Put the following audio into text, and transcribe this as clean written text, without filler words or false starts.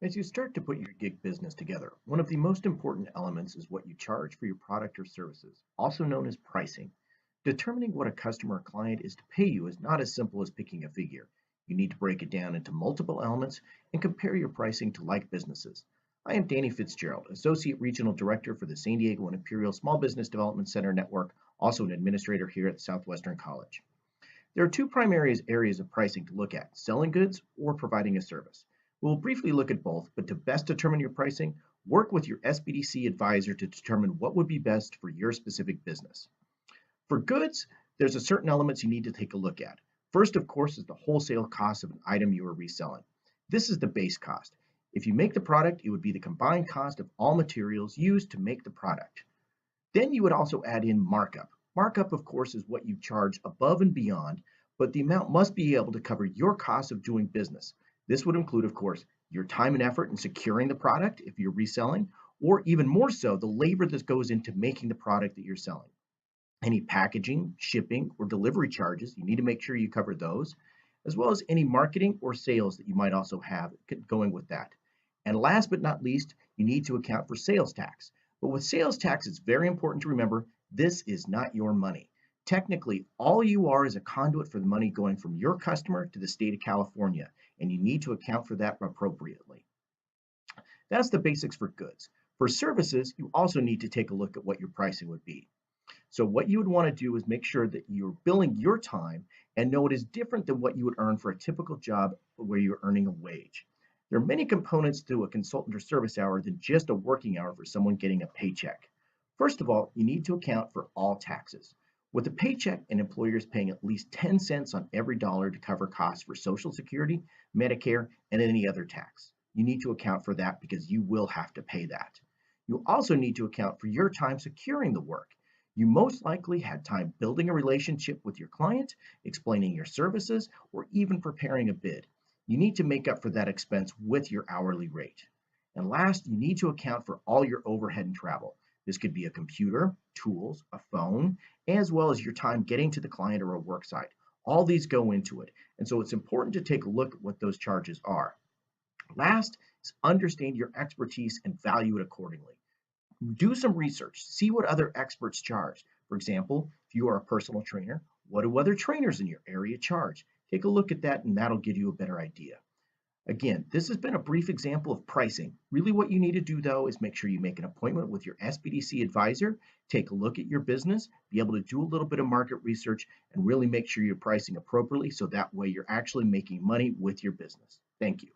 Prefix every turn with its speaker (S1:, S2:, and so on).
S1: As you start to put your gig business together, one of the most important elements is what you charge for your product or services, also known as pricing. Determining what a customer or client is to pay you is not as simple as picking a figure. You need to break it down into multiple elements and compare your pricing to like businesses. I am Danny Fitzgerald, Associate Regional Director for the San Diego and Imperial Small Business Development Center Network, also an administrator here at Southwestern College. There are two primary areas of pricing to look at, selling goods or providing a service. We'll briefly look at both, but to best determine your pricing, work with your SBDC advisor to determine what would be best for your specific business. For goods, there's a certain elements you need to take a look at. First, of course, is the wholesale cost of an item you are reselling. This is the base cost. If you make the product, it would be the combined cost of all materials used to make the product. Then you would also add in markup. Markup, of course, is what you charge above and beyond, but the amount must be able to cover your costs of doing business. This would include, of course, your time and effort in securing the product if you're reselling, or even more so, the labor that goes into making the product that you're selling. Any packaging, shipping, or delivery charges, you need to make sure you cover those, as well as any marketing or sales that you might also have going with that. And last but not least, you need to account for sales tax. But with sales tax, it's very important to remember this is not your money. Technically, all you are is a conduit for the money going from your customer to the state of California, and you need to account for that appropriately. That's the basics for goods. For services, you also need to take a look at what your pricing would be. So what you would want to do is make sure that you're billing your time and know it is different than what you would earn for a typical job where you're earning a wage. There are many components to a consultant or service hour than just a working hour for someone getting a paycheck. First of all, you need to account for all taxes. With a paycheck, an employer is paying at least 10 cents on every dollar to cover costs for Social Security, Medicare, and any other tax. You need to account for that because you will have to pay that. You also need to account for your time securing the work. You most likely had time building a relationship with your client, explaining your services, or even preparing a bid. You need to make up for that expense with your hourly rate. And last, you need to account for all your overhead and travel. This could be a computer, tools, a phone, as well as your time getting to the client or a work site. All these go into it. And so it's important to take a look at what those charges are. Last is understand your expertise and value it accordingly. Do some research, see what other experts charge. For example, if you are a personal trainer, what do other trainers in your area charge? Take a look at that and that'll give you a better idea. Again, this has been a brief example of pricing. Really what you need to do though is make sure you make an appointment with your SBDC advisor, take a look at your business, be able to do a little bit of market research, and really make sure you're pricing appropriately so that way you're actually making money with your business. Thank you.